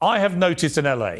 I have noticed in LA,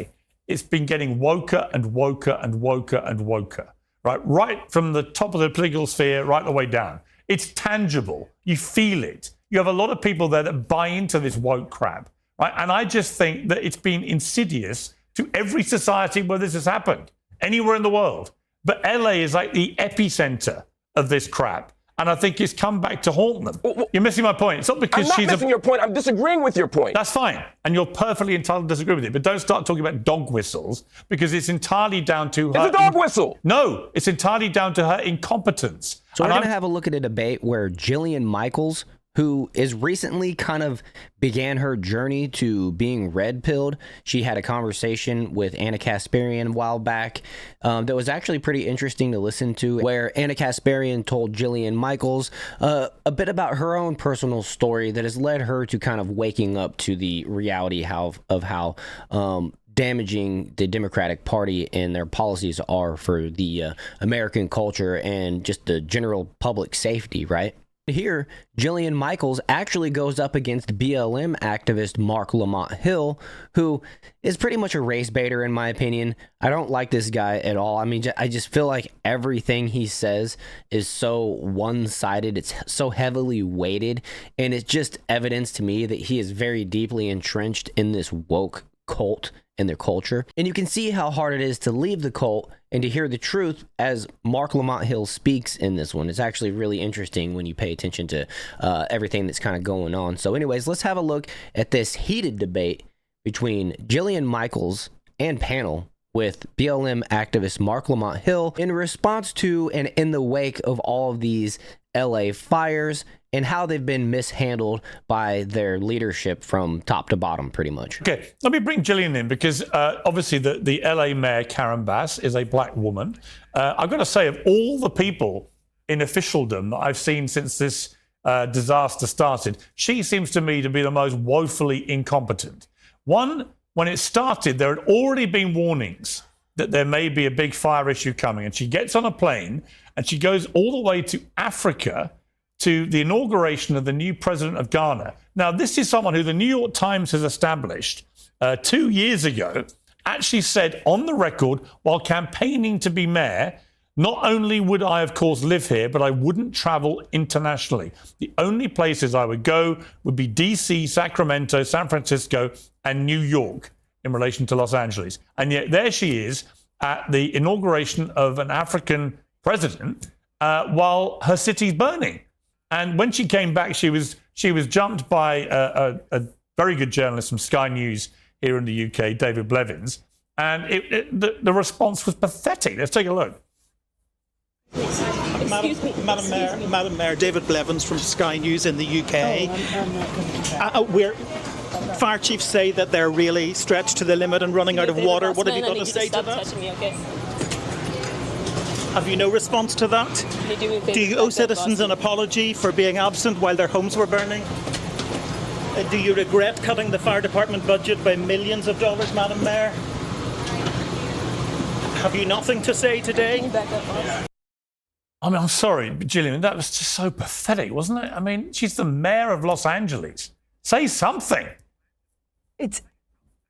it's been getting woker and woker and woker and woker, right from the top of the political sphere right the way down. It's tangible. You feel it. You have a lot of people there that buy into this woke crap, right? And I just think that it's been insidious to every society where this has happened, anywhere in the world. But LA is like the epicenter of this crap. And I think it's come back to haunt them. You're missing my point. It's not because I'm not missing your point. I'm disagreeing with your point. That's fine. And you're perfectly entitled to disagree with it. But don't start talking about dog whistles, because it's entirely down to her. It's a dog whistle. No, it's entirely down to her incompetence. So we're going to have a look at a debate where Jillian Michaels, who is recently kind of began her journey to being red-pilled. She had a conversation with Anna Kasparian a while back that was actually pretty interesting to listen to, where Anna Kasparian told Jillian Michaels a bit about her own personal story that has led her to kind of waking up to the reality of how damaging the Democratic Party and their policies are for the American culture and just the general public safety, right? Here, Jillian Michaels actually goes up against BLM activist Mark Lamont Hill, who is pretty much a race baiter in my opinion. I don't like this guy at all. I mean, I just feel like everything he says is so one-sided. It's so heavily weighted, and it's just evidence to me that he is very deeply entrenched in this woke cult and their culture. And you can see how hard it is to leave the cult and to hear the truth as Mark Lamont Hill speaks in this one. It's actually really interesting when you pay attention to everything that's kind of going on. So anyways, let's have a look at this heated debate between Jillian Michaels and panel with BLM activist Mark Lamont Hill in response to and in the wake of all of these LA fires and how they've been mishandled by their leadership from top to bottom, pretty much. Okay, let me bring Jillian in, because obviously the LA mayor, Karen Bass, is a black woman. I've got to say, of all the people in officialdom that I've seen since this disaster started, she seems to me to be the most woefully incompetent. One, when it started, there had already been warnings that there may be a big fire issue coming, and she gets on a plane and she goes all the way to Africa to the inauguration of the new president of Ghana. Now, this is someone who the New York Times has established 2 years ago, actually said on the record while campaigning to be mayor, not only would I, of course, live here, but I wouldn't travel internationally. The only places I would go would be DC, Sacramento, San Francisco, and New York in relation to Los Angeles. And yet there she is at the inauguration of an African president while her city's burning. And when she came back, she was jumped by a very good journalist from Sky News here in the UK, David Blevins, and the response was pathetic. Let's take a look. Madam Mayor, David Blevins from Sky News in the UK. Fire chiefs say that they're really stretched to the limit and running out of water. What have you got to say to that? Have you no response to that? Do you owe citizens an apology for being absent while their homes were burning? Do you regret cutting the fire department budget by millions of dollars, Madam Mayor? Have you nothing to say today? I mean, I'm sorry, Jillian, that was just so pathetic, wasn't it? I mean, she's the mayor of Los Angeles. Say something.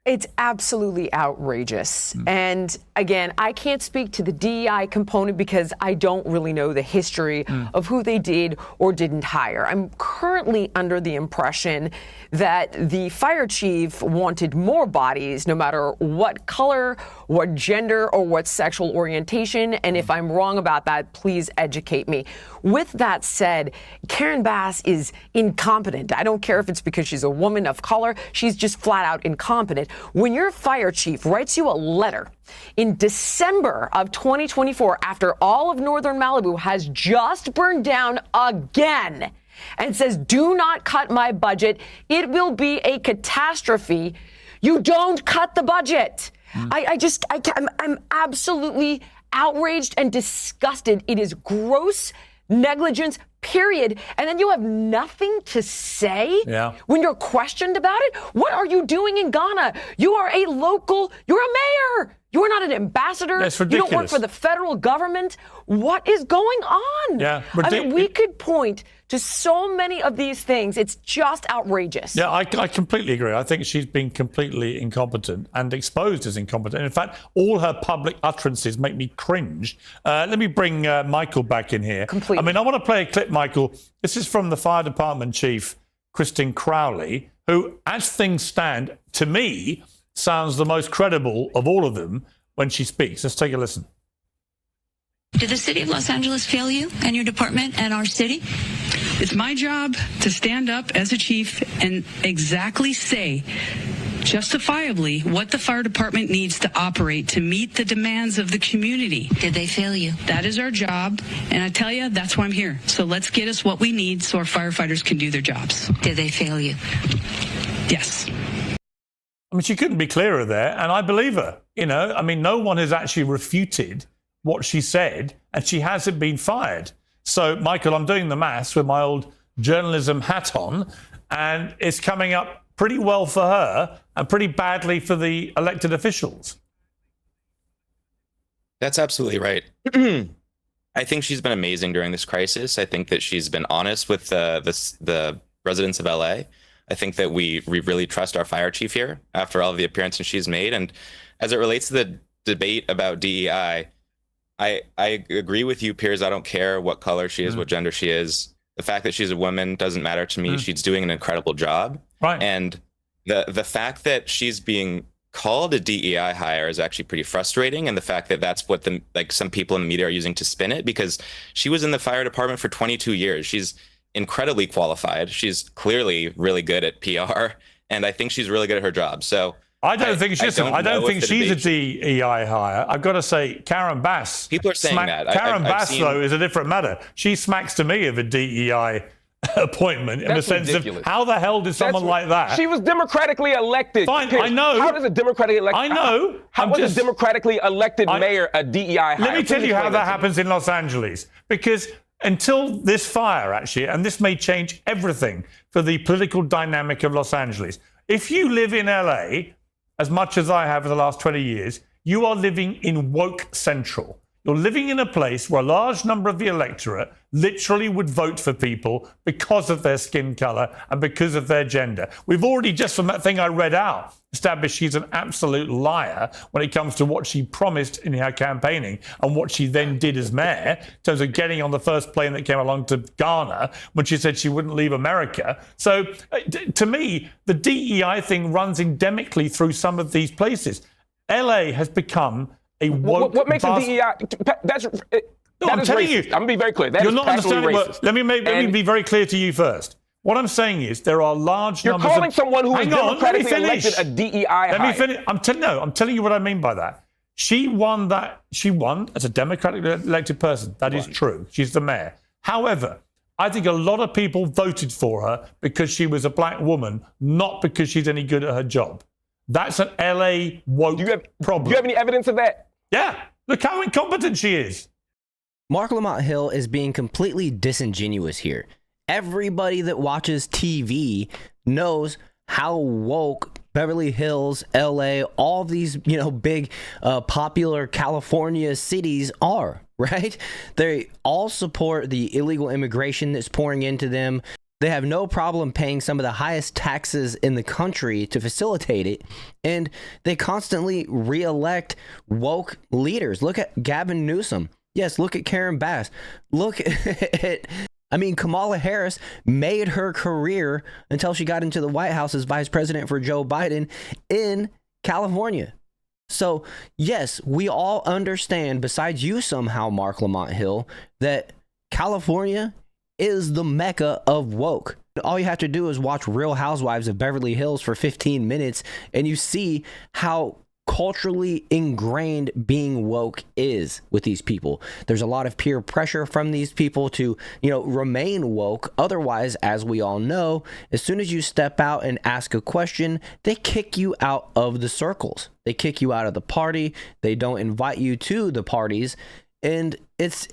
It's absolutely outrageous. And again, I can't speak to the DEI component because I don't really know the history of who they did or didn't hire. I'm currently under the impression that the fire chief wanted more bodies, no matter what color, what gender, or what sexual orientation. And if I'm wrong about that, please educate me. With that said, Karen Bass is incompetent. I don't care if it's because she's a woman of color. She's just flat out incompetent. When your fire chief writes you a letter in December of 2024, after all of northern Malibu has just burned down again, and says, do not cut my budget, it will be a catastrophe, you don't cut the budget. I'm absolutely outraged and disgusted. It is gross negligence, period. And then you have nothing to say when you're questioned about it. What are you doing in Ghana? You are a local, you're a mayor. You are not an ambassador. That's You ridiculous. don't work for the federal government. What is going on? Yeah, I mean, we could point to so many of these things. It's just outrageous. Yeah, I completely agree. I think she's been completely incompetent and exposed as incompetent. In fact, all her public utterances make me cringe. Let me bring Michael back in here. Completely. I mean, I want to play a clip, Michael. This is from the fire department chief, Kristen Crowley, who, as things stand, to me, sounds the most credible of all of them when she speaks. Let's take a listen. Did the city of Los Angeles fail you and your department and our city? It's my job to stand up as a chief and exactly say, justifiably, what the fire department needs to operate to meet the demands of the community. Did they fail you? That is our job, and I tell you, that's why I'm here. So let's get us what we need so our firefighters can do their jobs. Did they fail you? Yes. I mean, she couldn't be clearer there, and I believe her. You know, I mean, no one has actually refuted what she said, and she hasn't been fired. So, Michael, I'm doing the maths with my old journalism hat on, and it's coming up pretty well for her and pretty badly for the elected officials. That's absolutely right. I think she's been amazing during this crisis. I think that she's been honest with the residents of LA. I think that we really trust our fire chief here after all of the appearances she's made. And as it relates to the debate about DEI, I agree with you, Piers. I don't care what color she is, what gender she is. The fact that she's a woman doesn't matter to me. She's doing an incredible job. Right. And the fact that she's being called a DEI hire is actually pretty frustrating. And the fact that that's what some people in the media are using to spin it, because she was in the fire department for 22 years. She's incredibly qualified. She's clearly really good at PR. And I think she's really good at her job. So I don't think she's a DEI hire. I've got to say, Karen Bass. People are saying that. Karen Bass, though, is a different matter. She smacks to me of a DEI appointment in the sense ridiculous. of how the hell did someone like that? She was democratically elected. Fine, Piers, I know. How does a democratically elected? I know. How was a democratically elected mayor a DEI hire? Let me tell you how that happens in Los Angeles. Because until this fire, actually, and this may change everything for the political dynamic of Los Angeles. If you live in LA, as much as I have for the last 20 years, you are living in woke central. You're living in a place where a large number of the electorate literally would vote for people because of their skin color and because of their gender. We've already, just from that thing I read out, established she's an absolute liar when it comes to what she promised in her campaigning and what she then did as mayor in terms of getting on the first plane that came along to Ghana when she said she wouldn't leave America. So to me, the DEI thing runs endemically through some of these places. LA has become a woke. What makes a DEI? I'm telling you. I'm going to be very clear. That You're is not understanding. Let me be very clear to you first. What I'm saying is there are large numbers. You're calling someone who is Hang on, democratically elected a DEI hire. Let me finish. I'm telling you what I mean by that. She won as a democratically elected person. That is true. She's the mayor. However, I think a lot of people voted for her because she was a black woman, not because she's any good at her job. That's an LA woke problem. Do you have any evidence of that? Yeah. Look how incompetent she is. Mark Lamont Hill is being completely disingenuous here. Everybody that watches TV knows how woke Beverly Hills, LA, all these, big popular California cities are, right? They all support the illegal immigration that's pouring into them. They have no problem paying some of the highest taxes in the country to facilitate it. And they constantly re-elect woke leaders. Look at Gavin Newsom. Yes, look at Karen Bass. Look at, Kamala Harris made her career until she got into the White House as vice president for Joe Biden in California. So, yes, we all understand, besides you somehow, Mark Lamont Hill, that California is the mecca of woke. All you have to do is watch Real Housewives of Beverly Hills for 15 minutes and you see how culturally ingrained being woke is with these people. There's a lot of peer pressure from these people to, remain woke. Otherwise, as we all know, as soon as you step out and ask a question, they kick you out of the circles. They kick you out of the party. They don't invite you to the parties. And it's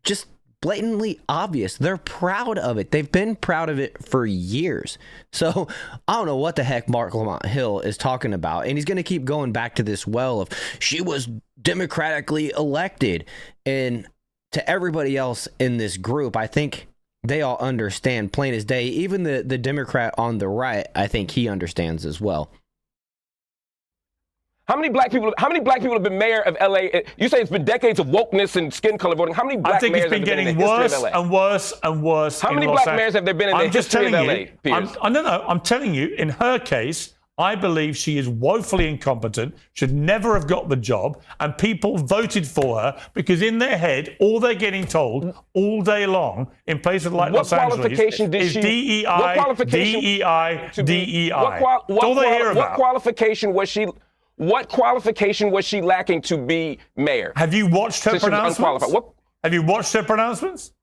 just blatantly obvious. They're proud of it. They've been proud of it for years. So I don't know what the heck Mark Lamont Hill is talking about. And he's going to keep going back to this well of she was democratically elected. And to everybody else in this group, I think they all understand plain as day. Even the Democrat on the right, I think he understands as well. How many black people have been mayor of LA? You say it's been decades of wokeness and skin color voting. How many black mayors have there been in the history of LA? And worse and worse. How many black mayors have there been in the history of LA, Piers? I'm telling you, in her case, I believe she is woefully incompetent, should never have got the job, and people voted for her because in their head, all they're getting told all day long in places like Los Angeles is DEI, DEI, DEI. That's all they hear about. What qualification was she lacking to be mayor? Have you watched her pronouncements? Have you watched her pronouncements?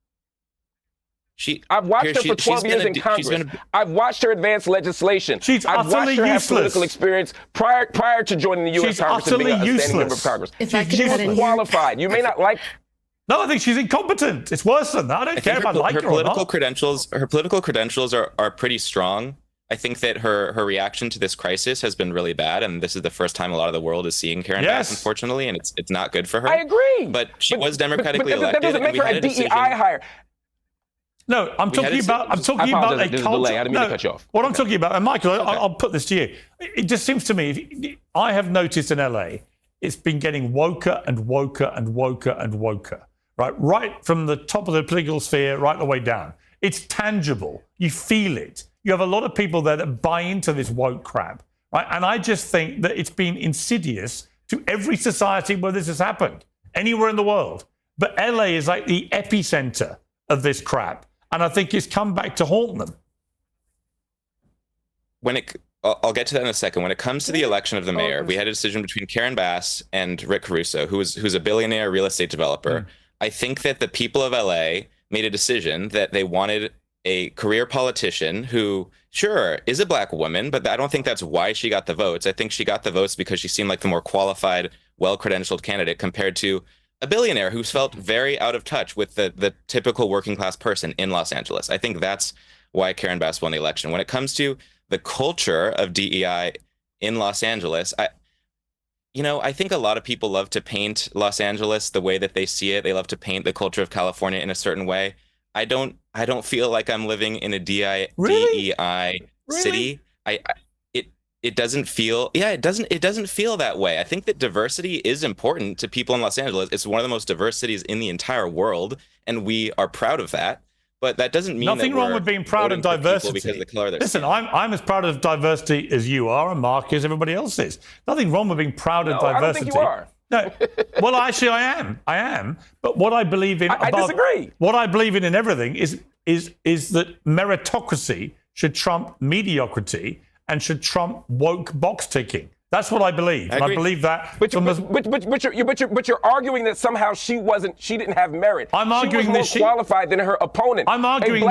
I've watched her for 12 years in Congress. I've watched her advance legislation. I've watched her have political experience prior to joining the U.S. Congress and being a standing member of Congress. She's qualified. You may not like. No, I think she's incompetent. It's worse than that. I don't care if I like her or not. Her political credentials are pretty strong. I think that her reaction to this crisis has been really bad, and this is the first time a lot of the world is seeing Karen Bass, unfortunately, and it's not good for her. I agree. But she was democratically elected. That doesn't make her a DEI hire. No, I'm talking about a culture. I didn't mean to cut you off. What I'm talking about, and Michael, I'll put this to you. It just seems to me, I have noticed in LA, it's been getting woker and woker and woker and woker, right from the top of the political sphere right the way down. It's tangible. You feel it. You have a lot of people there that buy into this woke crap, right? And I just think that it's been insidious to every society where this has happened, anywhere in the world. But LA is like the epicenter of this crap. And I think it's come back to haunt them. I'll get to that in a second. When it comes to the election of the mayor, we had a decision between Karen Bass and Rick Caruso, who's a billionaire real estate developer. I think that the people of LA made a decision that they wanted a career politician who, sure, is a black woman, but I don't think that's why she got the votes. I think she got the votes because she seemed like the more qualified, well-credentialed candidate compared to a billionaire who felt very out of touch with the typical working class person in Los Angeles. I think that's why Karen Bass won the election. When it comes to the culture of DEI in Los Angeles, I think a lot of people love to paint Los Angeles the way that they see it. They love to paint the culture of California in a certain way. I don't feel like I'm living in a DEI city. It doesn't feel that way. I think that diversity is important to people in Los Angeles. It's one of the most diverse cities in the entire world, and we are proud of that. But that doesn't mean nothing wrong with being proud of diversity. Because of the color of their Listen, skin. I'm as proud of diversity as you are, and Mark is, everybody else is. Nothing wrong with being proud of diversity. I don't think you are. No, well, actually, I am. But what I believe in, I disagree. What I believe in everything is that meritocracy should trump mediocrity and should trump woke box ticking. That's what I believe. I believe that. But you're arguing that somehow she didn't have merit. I'm arguing that she was more qualified than her opponent. I'm arguing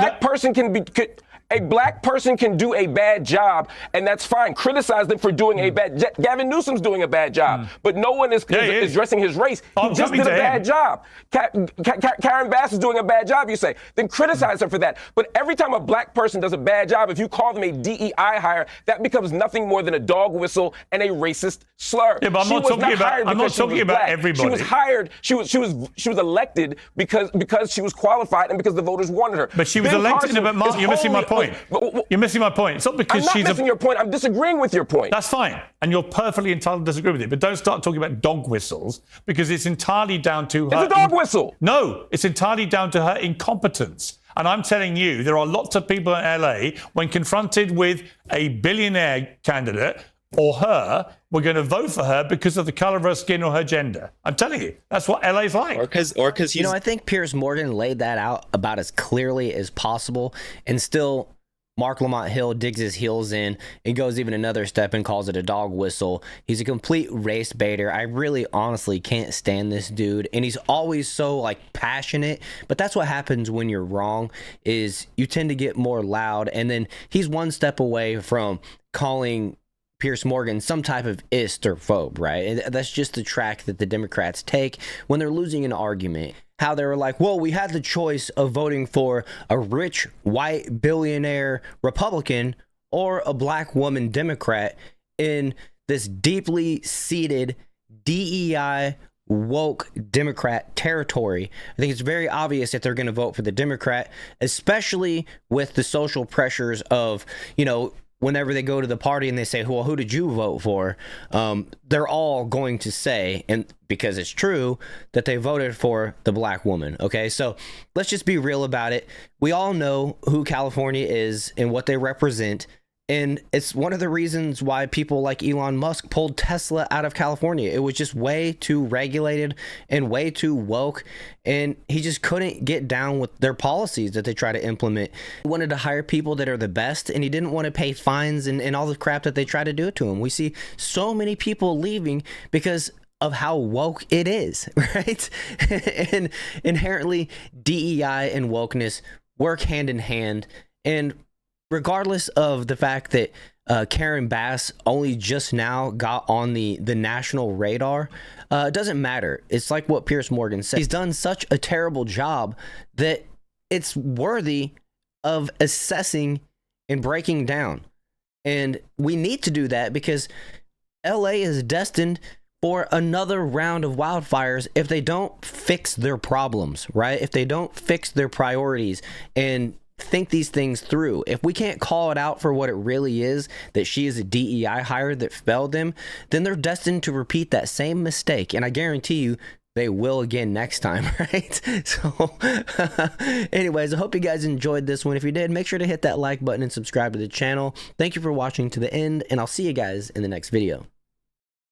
a black person can do a bad job, and that's fine. Criticize them for doing a bad job. Gavin Newsom's doing a bad job, but no one is addressing his race. He just did a bad job. Karen Bass is doing a bad job, you say. Then criticize her for that. But every time a black person does a bad job, if you call them a DEI hire, that becomes nothing more than a dog whistle and a racist slur. Yeah, but I'm not talking about everybody. She was hired. She was elected because she was qualified and because the voters wanted her. But she was elected. But Mark, you're missing my point. You're missing my point. It's not because I'm not missing your point. I'm disagreeing with your point. That's fine, and you're perfectly entitled to disagree with it. But don't start talking about dog whistles because it's entirely down to her. It's a dog whistle. No, it's entirely down to her incompetence. And I'm telling you, there are lots of people in LA, when confronted with a billionaire candidate or her, we're going to vote for her because of the color of her skin or her gender. I'm telling you, that's what LA's like. Or because he's... I think Piers Morgan laid that out about as clearly as possible, and still Mark Lamont Hill digs his heels in and goes even another step and calls it a dog whistle. He's a complete race baiter. I really honestly can't stand this dude, and he's always so passionate, but that's what happens when you're wrong, is you tend to get more loud, and then he's one step away from calling Piers Morgan some type of ist or phobe, right? And that's just the track that the Democrats take when they're losing an argument. How they were like, well, we had the choice of voting for a rich white billionaire Republican or a black woman Democrat in this deeply seated DEI woke Democrat territory. I think it's very obvious that they're going to vote for the Democrat, especially with the social pressures of, you know, whenever they go to the party and they say, well, who did you vote for? They're all going to say, and because it's true, that they voted for the black woman. Okay, so let's just be real about it. We all know who California is and what they represent. And it's one of the reasons why people like Elon Musk pulled Tesla out of California. It was just way too regulated and way too woke. And he just couldn't get down with their policies that they try to implement. He wanted to hire people that are the best, and he didn't want to pay fines and all the crap that they try to do to him. We see so many people leaving because of how woke it is, right? And inherently, DEI and wokeness work hand in hand. And regardless of the fact that Karen Bass only just now got on the national radar, it doesn't matter. It's like what Piers Morgan said. He's done such a terrible job that it's worthy of assessing and breaking down. And we need to do that because LA is destined for another round of wildfires if they don't fix their problems, right? If they don't fix their priorities and think these things through. If we can't call it out for what it really is, that she is a DEI hire that failed them, then they're destined to repeat that same mistake. And I guarantee you they will again next time, right? So anyways, I hope you guys enjoyed this one. If you did, make sure to hit that like button and subscribe to the channel. Thank you for watching to the end, and I'll see you guys in the next video.